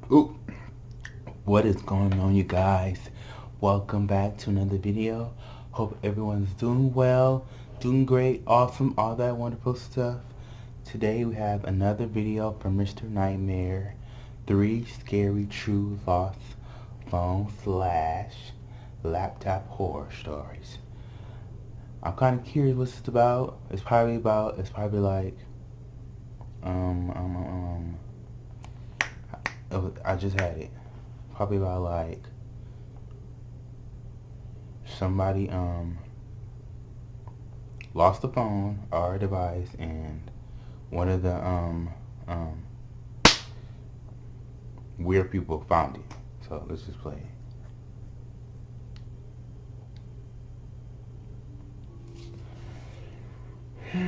Ooh, what is going on, you guys? Welcome back to another video. Hope everyone's doing well, doing great, awesome, all that wonderful stuff. Today we have another video from Mr. Nightmare. 3 scary true lost phone / laptop horror stories. I'm kind of curious what it's about. It's probably like, I just had it. Probably about like somebody lost a phone or a device, and one of the weird people found it. So let's just play it.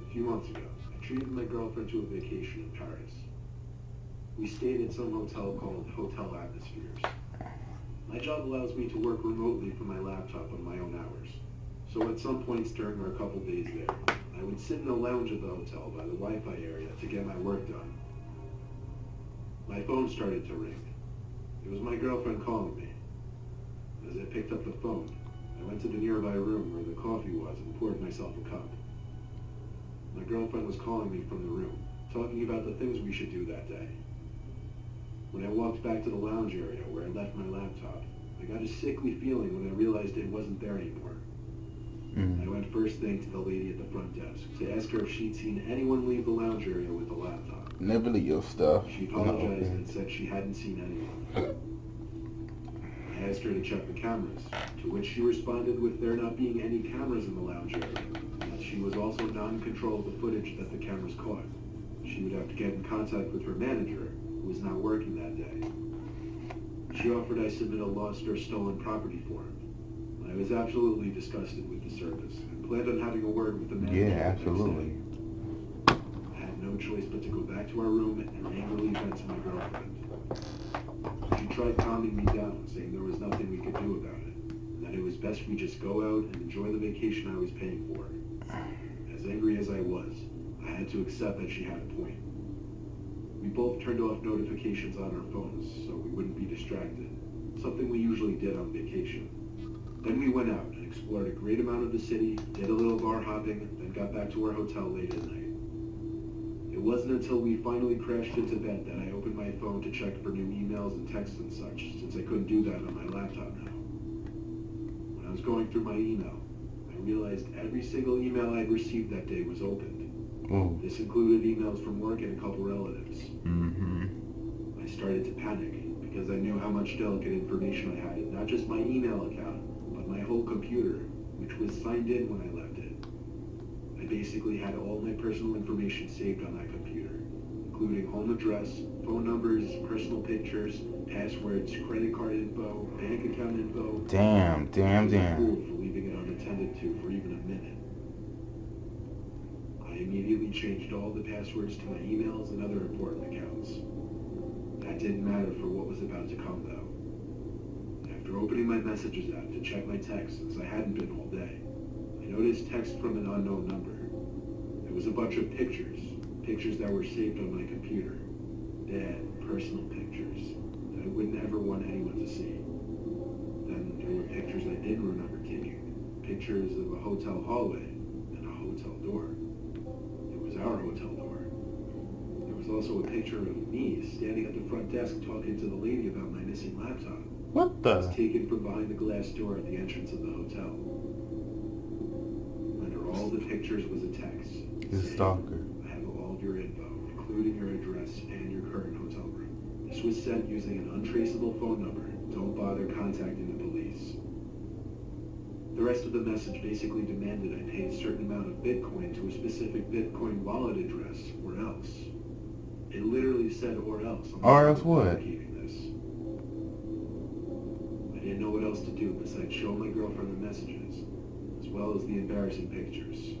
A few months ago, I treated my girlfriend to a vacation in Paris. We stayed at some hotel called Hotel Atmospheres. My job allows me to work remotely from my laptop on my own hours. So at some points during our couple days there, I would sit in the lounge of the hotel by the Wi-Fi area to get my work done. My phone started to ring. It was my girlfriend calling me. As I picked up the phone, I went to the nearby room where the coffee was and poured myself a cup. My girlfriend was calling me from the room, talking about the things we should do that day. When I walked back to the lounge area where I left my laptop, I got a sickly feeling when I realized it wasn't there anymore. I went first thing to the lady at the front desk to ask her if she'd seen anyone leave the lounge area with the laptop. Never leave your stuff. She apologized and said she hadn't seen anyone. I asked her to check the cameras, to which she responded with there not being any cameras in the lounge area, and that she was also not in control of the footage that the cameras caught. She would have to get in contact with her manager, who was not working that day. She offered I submit a lost or stolen property form. I was absolutely disgusted with the service and planned on having a word with the manager. Yeah, absolutely. I had no choice but to go back to our room and angrily vent to my girlfriend. She tried calming me down, saying there was nothing we could do about it, and that it was best we just go out and enjoy the vacation I was paying for. As angry as I was, I had to accept that she had a point. We both turned off notifications on our phones so we wouldn't be distracted, something we usually did on vacation. Then we went out and explored a great amount of the city, did a little bar hopping, then got back to our hotel late at night. It wasn't until we finally crashed into bed that I opened my phone to check for new emails and texts and such, since I couldn't do that on my laptop now. When I was going through my email, I realized every single email I'd received that day was opened. Ooh. This included emails from work and a couple relatives. Mm-hmm. I started to panic because I knew how much delicate information I had in not just my email account, but my whole computer, which was signed in when I left it. I basically had all my personal information saved on that computer, including home address, phone numbers, personal pictures, passwords, credit card info, bank account info. Damn. I was a fool for leaving it unattended to for even a minute. I immediately changed all the passwords to my emails and other important accounts. That didn't matter for what was about to come, though. After opening my messages app to check my texts, since I hadn't been all day, I noticed text from an unknown number. It was a bunch of pictures that were saved on my computer. Bad, personal pictures that I wouldn't ever want anyone to see. Then there were pictures I didn't remember taking. Pictures of a hotel hallway and a hotel door. It was our hotel door. There was also a picture of me standing at the front desk talking to the lady about my missing laptop. What It the? was taken from behind the glass door at the entrance of the hotel. Under all the pictures was a text. He's a stalker. I have all of your info, including your address and your current hotel room. This was sent using an untraceable phone number. Don't bother contacting the police. The rest of the message basically demanded I pay a certain amount of Bitcoin to a specific Bitcoin wallet address, or else. It literally said "or else." Or else what? This. I didn't know what else to do besides show my girlfriend the messages, as well as the embarrassing pictures.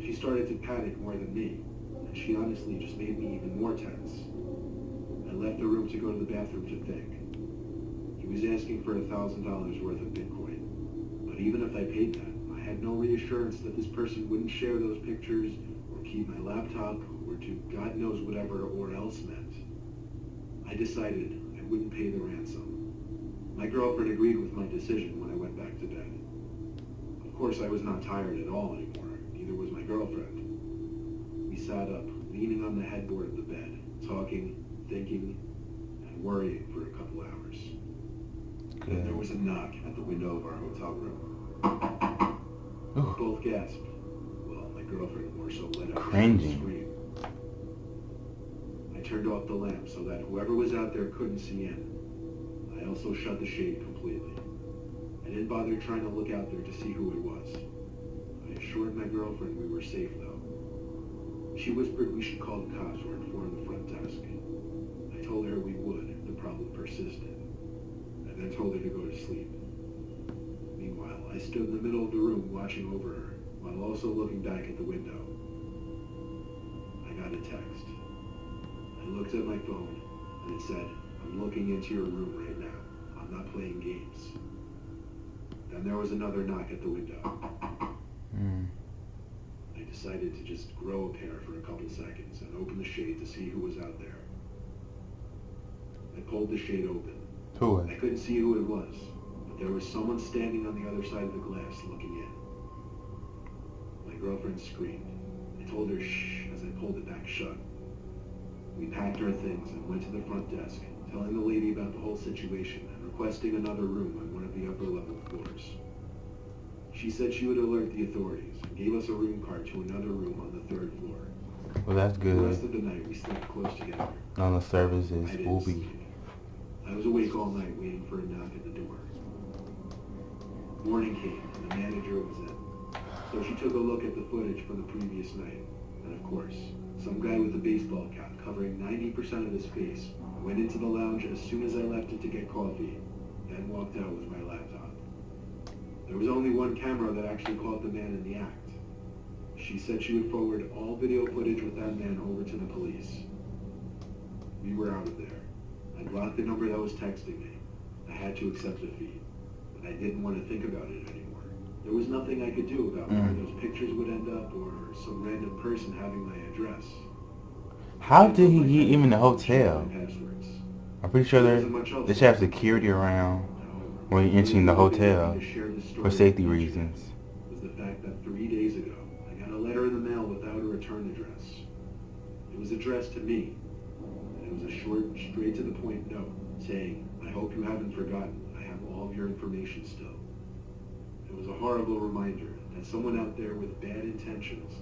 She started to panic more than me, and she honestly just made me even more tense. I left the room to go to the bathroom to think. He was asking for $1,000 worth of Bitcoin, but even if I paid that, I had no reassurance that this person wouldn't share those pictures or keep my laptop laptop or to God knows whatever or else meant, I decided I wouldn't pay the ransom. My girlfriend agreed with my decision when I went back to bed. Of course, I was not tired at all anymore, neither was my girlfriend. We sat up, leaning on the headboard of the bed, talking, thinking, and worrying for a couple hours. Then there was a knock at the window of our hotel room. Ooh. Both gasped. Well, my girlfriend more so let out a Cringing. scream. I turned off the lamp so that whoever was out there couldn't see in. I also shut the shade completely. I didn't bother trying to look out there to see who it was. I assured my girlfriend we were safe, though. She whispered we should call the cops or inform the front desk. I told her we would if the problem persisted, and then told her to go to sleep. Meanwhile, I stood in the middle of the room watching over her, while also looking back at the window. I got a text. I looked at my phone, and it said, "I'm looking into your room right now. I'm not playing games." Then there was another knock at the window. I decided to just grow a pair for a couple seconds and open the shade to see who was out there. I pulled the shade open. Who was? I couldn't see who it was, but there was someone standing on the other side of the glass looking in. My girlfriend screamed. I told her shh as I pulled it back shut. We packed our things and went to the front desk, telling the lady about the whole situation and requesting another room on one of the upper level floors. She said she would alert the authorities and gave us a room card to another room on the 3rd floor. Well, that's The good. rest of the night we slept close together. On the service I is didn't Booby. sleep. I was awake all night waiting for a knock at the door. Morning came and the manager was in. So she took a look at the footage from the previous night. And of course, some guy with a baseball cap covering 90% of his face went into the lounge as soon as I left it to get coffee, then walked out with my laptop. There was only one camera that actually caught the man in the act. She said she would forward all video footage with that man over to the police. We were out of there. I blocked the number that was texting me. I had to accept the fee, but I didn't want to think about it anymore. There was nothing I could do about where those pictures would end up or some random person having my address. How did he get even the hotel? My passwords. I'm pretty sure they should have security around when you're entering the hotel for safety reasons. Was the fact that 3 days ago, I got a letter in the mail without a return address. It was addressed to me, and it was a short, straight to the point note saying, "I hope you haven't forgotten. I have all of your information still." It was a horrible reminder that someone out there with bad intentions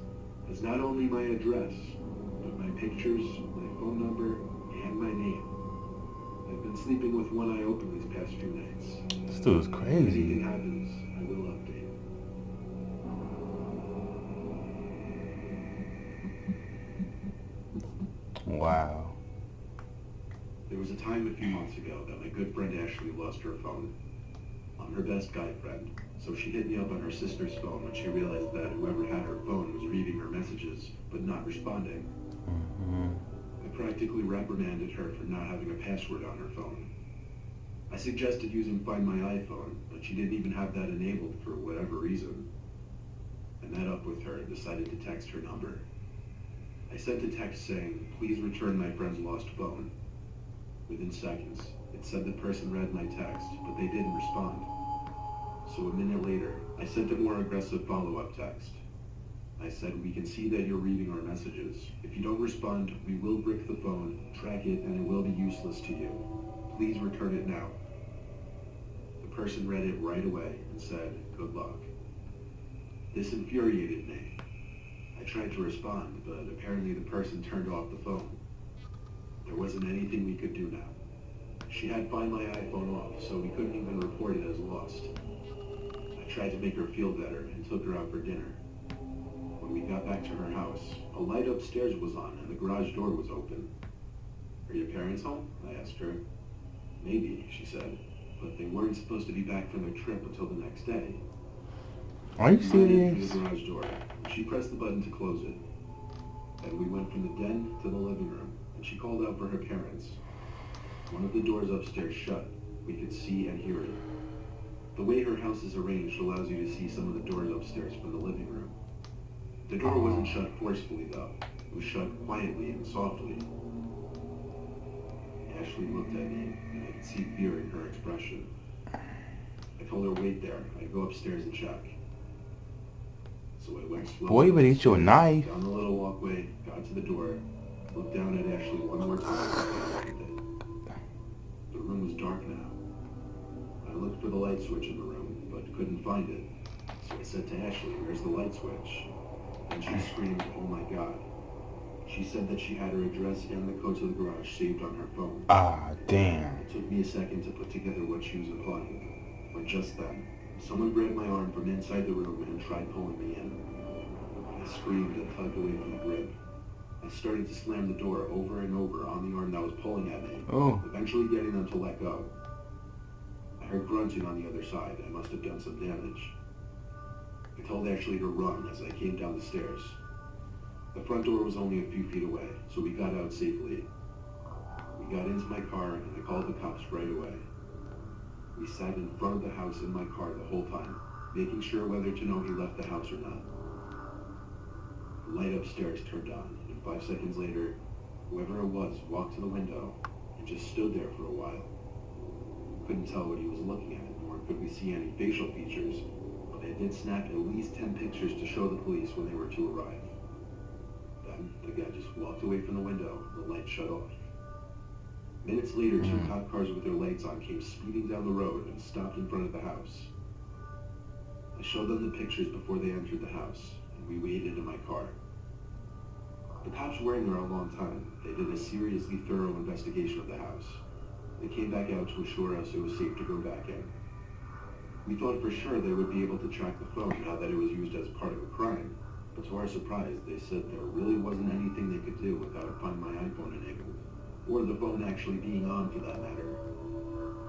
has not only my address, but my pictures, my phone number, and my name. I've been sleeping with one eye open these past few nights. This dude's If crazy. anything happens, I will update. Wow. There was a time a few months ago that my good friend Ashley lost her phone. I'm her best guy friend, so she hit me up on her sister's phone when she realized that whoever had her phone was reading her messages, but not responding. I practically reprimanded her for not having a password on her phone. I suggested using Find My iPhone, but she didn't even have that enabled for whatever reason. I met up with her and decided to text her number. I sent a text saying, "Please return my friend's lost phone." Within seconds, it said the person read my text, but they didn't respond. So a minute later, I sent a more aggressive follow-up text. I said, "We can see that you're reading our messages. If you don't respond, we will brick the phone, track it, and it will be useless to you. Please return it now." The person read it right away and said, "Good luck." This infuriated me. I tried to respond, but apparently the person turned off the phone. There wasn't anything we could do now. She had Find My iPhone off, so we couldn't even report it as lost. I tried to make her feel better and took her out for dinner. When we got back to her house, a light upstairs was on and the garage door was open. "Are your parents home?" I asked her. "Maybe," she said, "but they weren't supposed to be back from their trip until the next day." Are you I ran through serious? the garage door. She pressed the button to close it. Then we went from the den to the living room, and she called out for her parents. One of the doors upstairs shut. We could see and hear it. The way her house is arranged allows you to see some of the doors upstairs from the living room. The door wasn't shut forcefully, though. It was shut quietly and softly. Ashley looked at me, and I could see fear in her expression. I told her, wait there. I'd go upstairs and check. So I went slowly. Boy, but eat your knife. Down the little walkway, got to the door, looked down at Ashley one more time, and opened it. The room was dark now. I looked for the light switch in the room, but couldn't find it. So I said to Ashley, where's the light switch? And she screamed, oh my God. She said that she had her address and the code to the garage saved on her phone. Ah, damn. It took me a second to put together what she was implying. But just then, someone grabbed my arm from inside the room and tried pulling me in. I screamed and tugged away from the grip. I started to slam the door over and over on the arm that was pulling at me, eventually getting them to let go. I heard grunting on the other side. I must have done some damage. I told Ashley to run as I came down the stairs. The front door was only a few feet away, so we got out safely. We got into my car and I called the cops right away. We sat in front of the house in my car the whole time, making sure whether to know he left the house or not. The light upstairs turned on, and 5 seconds later, whoever it was walked to the window and just stood there for a while. Couldn't tell what he was looking at, nor could we see any facial features, but they did snap at least 10 pictures to show the police when they were to arrive. Then, the guy just walked away from the window, and the light shut off. Minutes later, 2 cop cars with their lights on came speeding down the road and stopped in front of the house. I showed them the pictures before they entered the house, and we waited in my car. The cops weren't there a long time. They did a seriously thorough investigation of the house. They came back out to assure us it was safe to go back in. We thought for sure they would be able to track the phone now that it was used as part of a crime, but to our surprise, they said there really wasn't anything they could do without a Find My iPhone enabled, or the phone actually being on for that matter.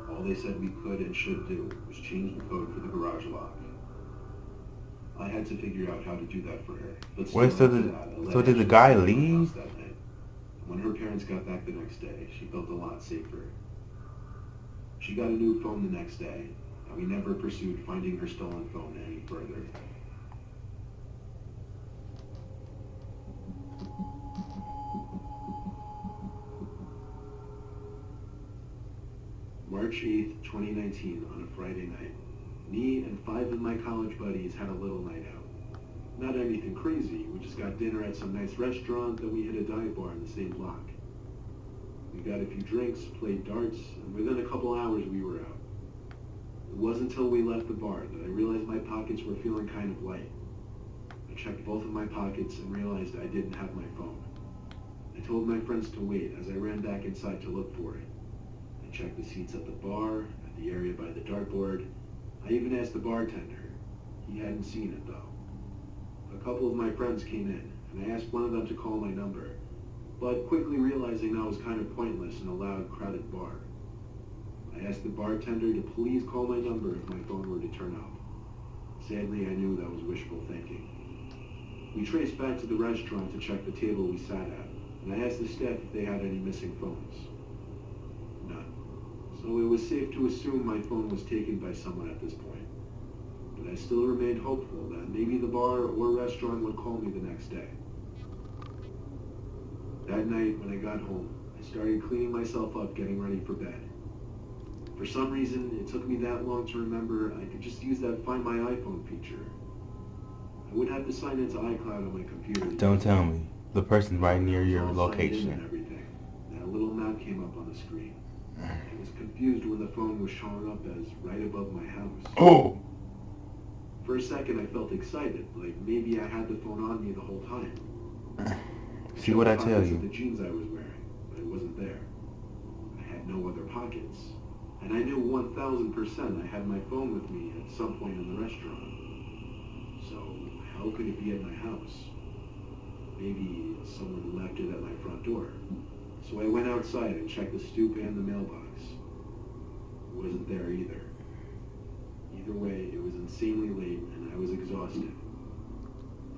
All they said we could and should do was change the code for the garage lock. I had to figure out how to do that for her. But Wait, so did the guy leave? When her parents got back the next day, she felt a lot safer. She got a new phone the next day, and we never pursued finding her stolen phone any further. March 8th, 2019, on a Friday night. Me and 5 of my college buddies had a little night out. Not anything crazy, we just got dinner at some nice restaurant, then we hit a dive bar in the same block. We got a few drinks, played darts, and within a couple hours we were out. It wasn't until we left the bar that I realized my pockets were feeling kind of light. I checked both of my pockets and realized I didn't have my phone. I told my friends to wait as I ran back inside to look for it. I checked the seats at the bar, at the area by the dartboard. I even asked the bartender. He hadn't seen it though. A couple of my friends came in, and I asked one of them to call my number, but quickly realizing that was kind of pointless in a loud, crowded bar. I asked the bartender to please call my number if my phone were to turn off. Sadly, I knew that was wishful thinking. We traced back to the restaurant to check the table we sat at, and I asked the staff if they had any missing phones. None. So it was safe to assume my phone was taken by someone at this point. But I still remained hopeful that maybe the bar or restaurant would call me the next day. That night, when I got home, I started cleaning myself up, getting ready for bed. For some reason, it took me that long to remember I could just use that Find My iPhone feature. I would have to sign into iCloud on my computer. Don't tell me. The person right near your location. And everything. That little map came up on the screen. I was confused when the phone was showing up as right above my house. Oh! For a second, I felt excited, like maybe I had the phone on me the whole time. See what I tell you. The jeans I was wearing, but it wasn't there. I had no other pockets, and I knew 1,000% I had my phone with me at some point in the restaurant. So how could it be at my house? Maybe someone left it at my front door. So I went outside and checked the stoop and the mailbox. It wasn't there either. Either way, it was insanely late and I was exhausted.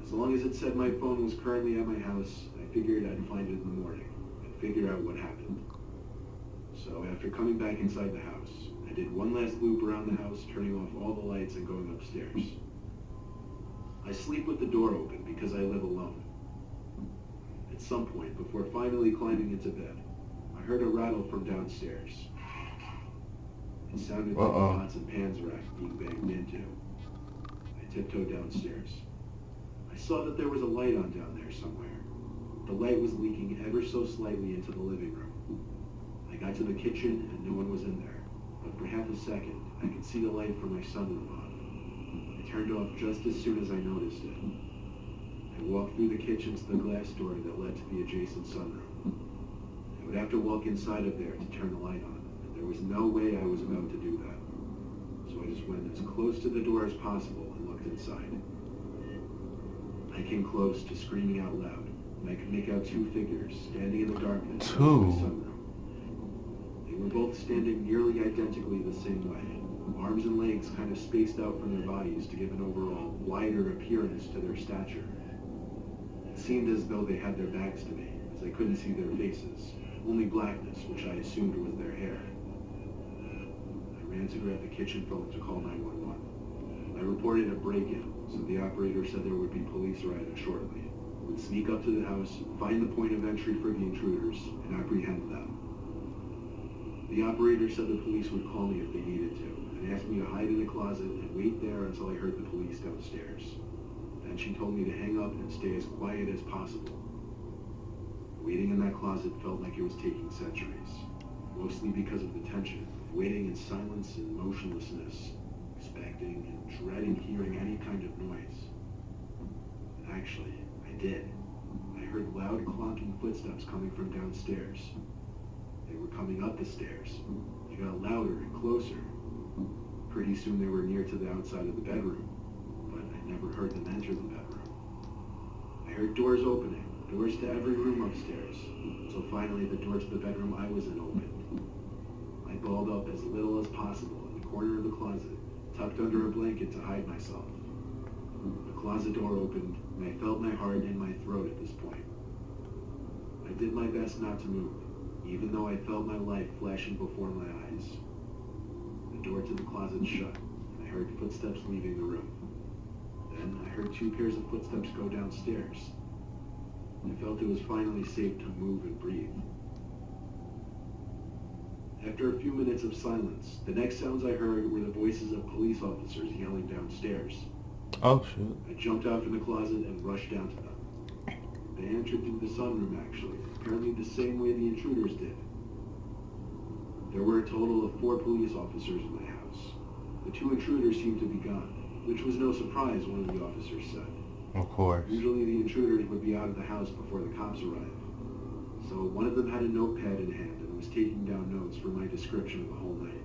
As long as it said my phone was currently at my house, I figured I'd find it in the morning and figure out what happened. So after coming back inside the house, I did one last loop around the house, turning off all the lights and going upstairs. I sleep with the door open because I live alone. At some point, before finally climbing into bed, I heard a rattle from downstairs. It sounded like a pots and pans rack being banged into. I tiptoed downstairs. I saw that there was a light on down there somewhere. The light was leaking ever so slightly into the living room. I got to the kitchen and no one was in there, but for half a second, I could see the light from my sunroom on. I turned off just as soon as I noticed it. I walked through the kitchen to the glass door that led to the adjacent sunroom. I would have to walk inside of there to turn the light on, and there was no way I was about to do that. So I just went as close to the door as possible and looked inside. I came close to screaming out loud, and I could make out two figures standing in the darkness of my sunroom. They were both standing nearly identically the same way, arms and legs kind of spaced out from their bodies to give an overall wider appearance to their stature. It seemed as though they had their backs to me, as I couldn't see their faces, only blackness, which I assumed was their hair. I ran to grab the kitchen phone to call 911. I reported a break-in, so the operator said there would be police arriving shortly. We would sneak up to the house, find the point of entry for the intruders, and apprehend them. The operator said the police would call me if they needed to, and asked me to hide in a closet and wait there until I heard the police downstairs. Then she told me to hang up and stay as quiet as possible. Waiting in that closet felt like it was taking centuries, mostly because of the tension, waiting in silence and motionlessness, expecting and dreading hearing any kind of noise. Actually, I did. I heard loud clonking footsteps coming from downstairs. They were coming up the stairs. They got louder and closer. Pretty soon they were near to the outside of the bedroom, but I never heard them enter the bedroom. I heard doors opening, doors to every room upstairs, until finally the door to the bedroom I was in opened. I balled up as little as possible in the corner of the closet, tucked under a blanket to hide myself. The closet door opened, and I felt my heart in my throat at this point. I did my best not to move, even though I felt my life flashing before my eyes. The door to the closet shut, and I heard footsteps leaving the room. Then I heard two pairs of footsteps go downstairs. I felt it was finally safe to move and breathe. After a few minutes of silence, the next sounds I heard were the voices of police officers yelling downstairs. Oh, shoot. I jumped out from the closet and rushed down to them. They entered through the sunroom, actually, apparently the same way the intruders did. There were a total of 4 police officers in my house. The 2 intruders seemed to be gone, which was no surprise, one of the officers said. Of course. Usually the intruders would be out of the house before the cops arrived. So one of them had a notepad in hand and was taking down notes for my description of the whole night.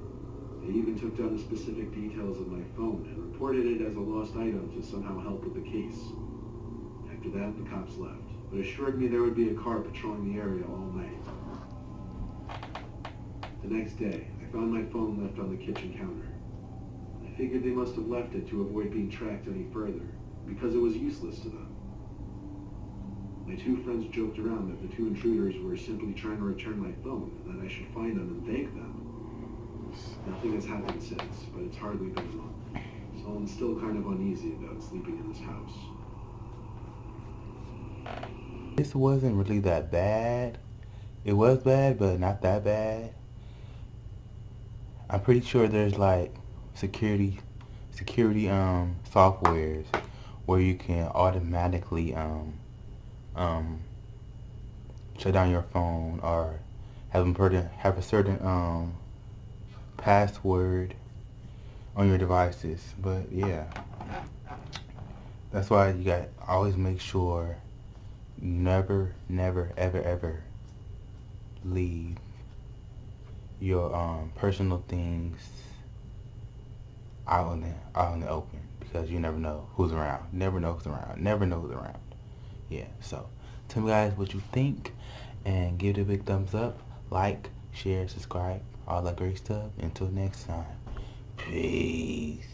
They even took down the specific details of my phone and reported it as a lost item to somehow help with the case. After that, the cops left, but assured me there would be a car patrolling the area all night. The next day, I found my phone left on the kitchen counter. I figured they must have left it to avoid being tracked any further, because it was useless to them. My 2 friends joked around that the 2 intruders were simply trying to return my phone, and that I should find them and thank them. Nothing has happened since, but it's hardly been long, so I'm still kind of uneasy about sleeping in this house. This wasn't really that bad. It was bad, but not that bad. I'm pretty sure there's like security softwares where you can automatically shut down your phone or have a certain password on your devices. But yeah, that's why you got always make sure never ever leave your personal things out in the open, because you never know who's around. Never know who's around. Yeah, so tell me guys what you think, and give it a big thumbs up, like, share, subscribe, all that great stuff. Until next time, peace.